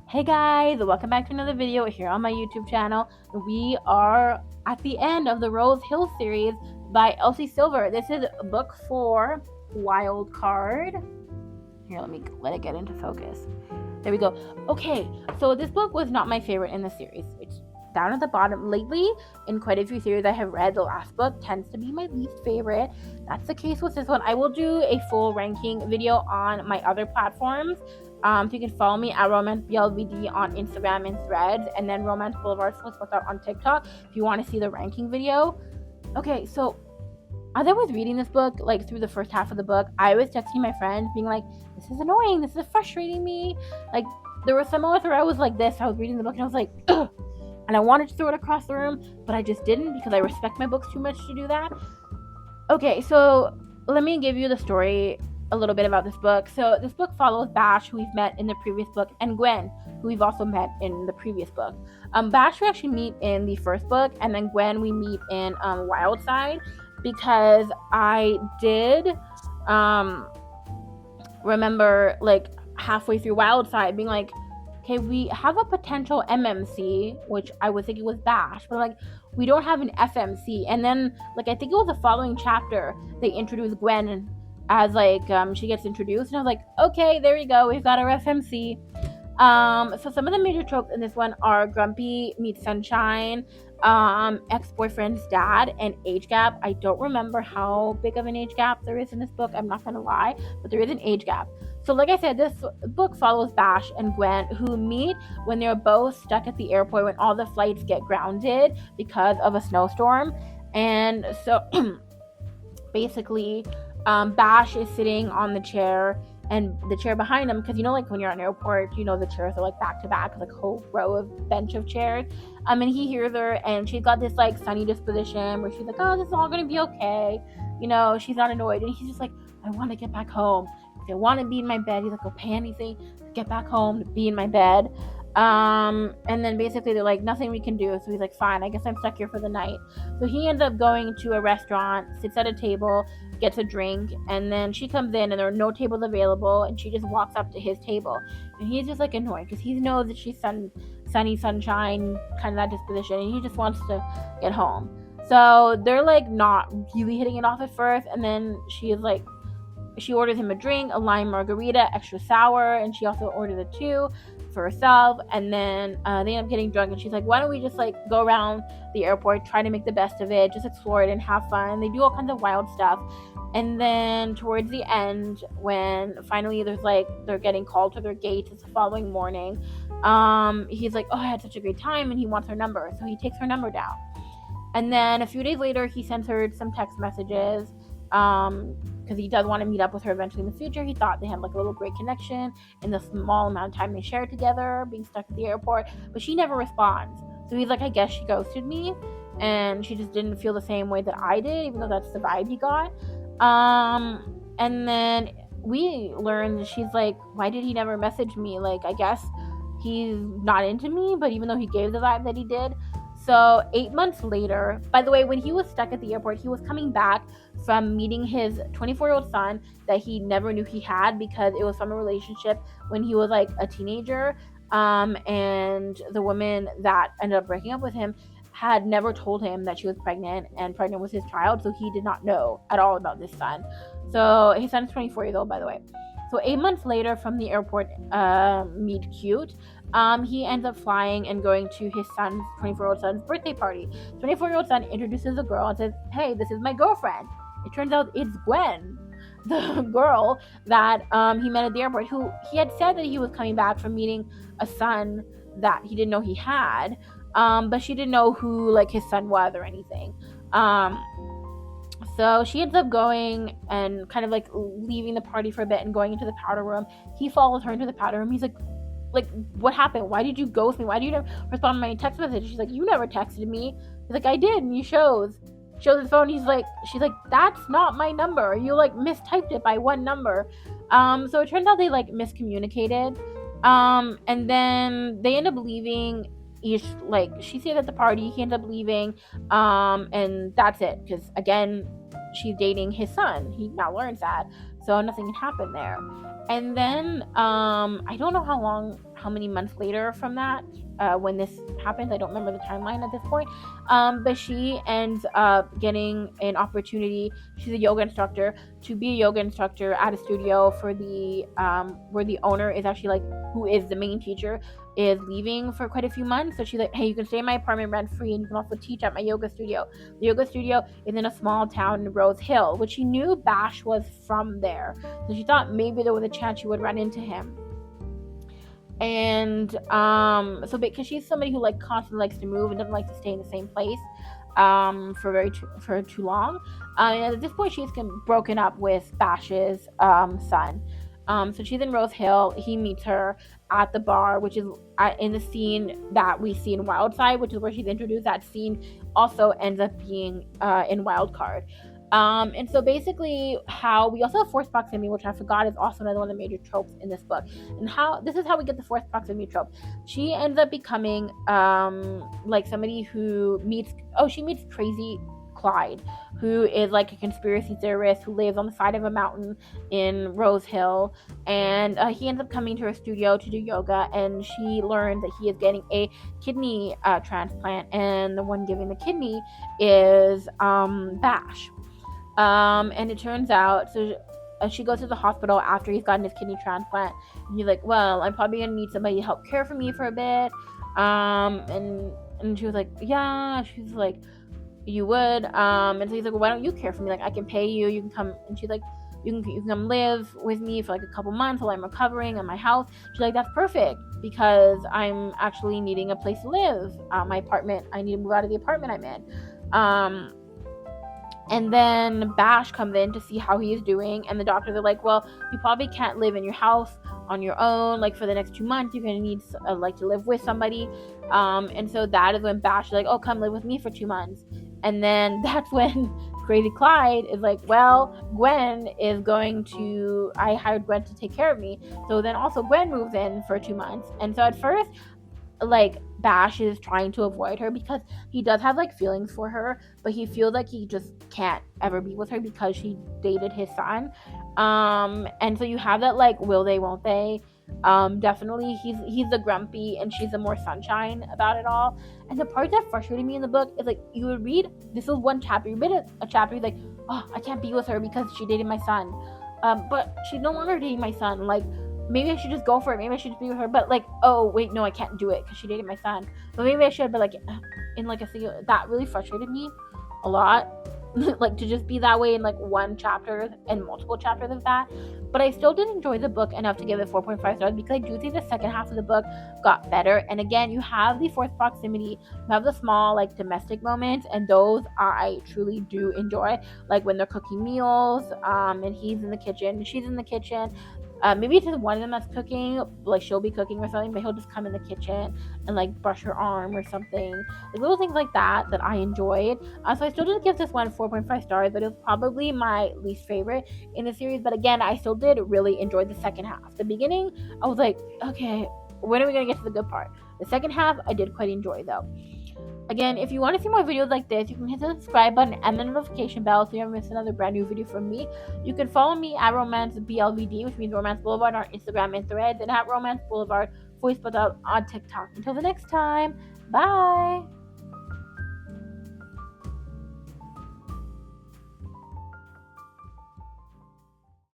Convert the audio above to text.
Hey guys, welcome back to another video here on my YouTube channel. We are at the end of the Rose Hill series by Elsie Silver. This is book 4, Wild Card. Here, let it get into focus. There we go. Okay, so this book was not my favorite in the series. It's down at the bottom. Lately, in quite a few series I have read, the last book tends to be my least favorite. That's the case with this one. I will do a full ranking video on my other platforms. So you can follow me at RomanceBLVD on Instagram and Threads, and then Romance Boulevard on TikTok if you want to see the ranking video. Okay, so as I was reading this book, like through the first half of the book, I was texting my friends being like, this is annoying, this is frustrating me. Like, there were some moments where I was like this, I was reading the book and I was like, ugh, and I wanted to throw it across the room, but I just didn't because I respect my books too much to do that. Okay, so let me give you the story a little bit about this book. So this book follows Bash, who we've met in the previous book, and Gwen, who we've also met in the previous book. Bash we actually meet in the first book, and then Gwen we meet in Wildside, because I did remember like halfway through Wildside being like, okay, we have a potential MMC, which I was thinking was Bash, but like we don't have an FMC. And then like I think it was the following chapter they introduced Gwen as like she gets introduced, and I was like, okay, there you go, we've got our FMC. So some of the major tropes in this one are Grumpy meets Sunshine, ex-boyfriend's dad, and age gap. I don't remember how big of an age gap there is in this book, I'm not gonna lie, but there is an age gap. So like I said, this book follows Bash and Gwen, who meet when they're both stuck at the airport when all the flights get grounded because of a snowstorm. And so basically, Bash is sitting on the chair, and the chair behind him, because you know, like when you're on an airport, you know the chairs are like back to back, like a whole row of bench of chairs. And he hears her, and she's got this like sunny disposition where she's like, oh, this is all gonna be okay, you know, she's not annoyed. And he's just like, I want to get back home. I want to be in my bed. He's like, I'll pay anything to get back home, to be in my bed. And then basically they're like, nothing we can do. So he's like, fine, I guess I'm stuck here for the night. So he ends up going to a restaurant, sits at a table, gets a drink, and then she comes in and there are no tables available, and she just walks up to his table, and he's just like annoyed because he knows that she's sunny sunshine, kind of that disposition, and he just wants to get home. So they're like not really hitting it off at first, and then she orders him a drink, a lime margarita, extra sour, and she also orders a 2 for herself. And then they end up getting drunk, and she's like, why don't we just like go around the airport, try to make the best of it, just explore it and have fun. They do all kinds of wild stuff. And then towards the end, when finally they're getting called to their gate, it's the following morning, he's like, oh, I had such a great time, and he wants her number, so he takes her number down. And then a few days later, he sends her some text messages, because he does want to meet up with her eventually in the future. He thought they had like a little great connection in the small amount of time they shared together, being stuck at the airport, but she never responds. So he's like, I guess she ghosted me, and she just didn't feel the same way that I did, even though that's the vibe he got. And then we learned that she's like, why did he never message me? Like, I guess he's not into me, but even though he gave the vibe that he did. So 8 months later, by the way, when he was stuck at the airport, he was coming back from meeting his 24-year-old son that he never knew he had, because it was from a relationship when he was like a teenager. And the woman that ended up breaking up with him had never told him that she was pregnant, and pregnant was his child, so he did not know at all about this son. So his son is 24 years old, by the way. So 8 months later from the airport, meet cute, he ends up flying and going to his 24-year-old son's birthday party. 24-year-old son introduces the girl and says, hey, this is my girlfriend. It turns out it's Gwen, the girl that he met at the airport, who he had said that he was coming back from meeting a son that he didn't know he had, but she didn't know who like his son was or anything. So she ends up going and kind of like leaving the party for a bit and going into the powder room. He follows her into the powder room. He's like, what happened? Why did you ghost me? Why did you never respond to my text message? She's like, you never texted me. He's like, I did, and he shows his phone. She's like, that's not my number. You like mistyped it by one number. So it turns out they like miscommunicated. And then they end up leaving. She stayed at the party, he ends up leaving, and that's it, because again, she's dating his son. He now learns that. so nothing can happen there. And then I don't know how many months later from that, when this happens, I don't remember the timeline at this point, but she ends up getting an opportunity. She's a yoga instructor, to be a yoga instructor at a studio for the where the owner is actually like, who is the main teacher, is leaving for quite a few months. So she's like, hey, you can stay in my apartment rent free, and you can also teach at my yoga studio. The yoga studio is in a small town in Rose Hill, which she knew Bash was from there, so she thought maybe there was a chance she would run into him. And so because she's somebody who like constantly likes to move and doesn't like to stay in the same place for too long, and at this point she's broken up with Bash's son. So she's in Rose Hill. He meets her at the bar, which is in the scene that we see in Wildside, which is where she's introduced. That scene also ends up being in Wildcard. And so basically, how we also have forced proximity, which I forgot is also another one of the major tropes in this book. And how this is how we get the forced proximity trope. She ends up becoming like somebody who meets crazy Clyde, who is like a conspiracy theorist who lives on the side of a mountain in Rose Hill, and he ends up coming to her studio to do yoga, and she learns that he is getting a kidney transplant, and the one giving the kidney is Bash. And it turns out, so she goes to the hospital after he's gotten his kidney transplant, and he's like, well, I'm probably gonna need somebody to help care for me for a bit. And she was like, yeah. She's like, you would. And so he's like, well, why don't you care for me? Like, I can pay you. You can come. And she's like, you can come live with me for like a couple months while I'm recovering in my house. She's like, that's perfect, because I'm actually needing a place to live. My apartment, I need to move out of the apartment I'm in. And then Bash comes in to see how he is doing, and the doctors are like, well, you probably can't live in your house on your own, like for the next 2 months. You're gonna need like to live with somebody. And so that is when Bash is like, oh, come live with me for 2 months. And then that's when Crazy Clyde is like, well, I hired Gwen to take care of me. So then also Gwen moves in for 2 months. And so at first, like, Bash is trying to avoid her because he does have like feelings for her, but he feels like he just can't ever be with her because she dated his son. And so you have that like, will they, won't they? Definitely he's the grumpy and she's the more sunshine about it all. And the part that frustrated me in the book is like, you would read, this is one chapter, you read a chapter, you're like, oh, I can't be with her because she dated my son. But she's no longer dating my son. Like, maybe I should just go for it. Maybe I should just be with her. But like, oh wait, no, I can't do it because she dated my son. But maybe I should. But like, in like a single, that really frustrated me a lot. Like, to just be that way in like one chapter and multiple chapters of that. But I still did enjoy the book enough to give it 4.5 stars, because I do think the second half of the book got better. And again, you have the forced proximity, you have the small like domestic moments, and those I truly do enjoy. Like when they're cooking meals, and he's in the kitchen, she's in the kitchen. Maybe it's just one of them that's cooking, like she'll be cooking or something, but he'll just come in the kitchen and like brush her arm or something. Like little things like that I enjoyed. So I still did give this one 4.5 stars, but it was probably my least favorite in the series. But again, I still did really enjoy the second half. The beginning, I was like, okay, when are we gonna get to the good part? The second half, I did quite enjoy though. Again, if you want to see more videos like this, you can hit the subscribe button and the notification bell so you don't miss another brand new video from me. You can follow me at RomanceBLVD, which means Romance Boulevard, on Instagram and Threads, and at Romance Boulevard, voice spelled out, on TikTok. Until the next time, bye!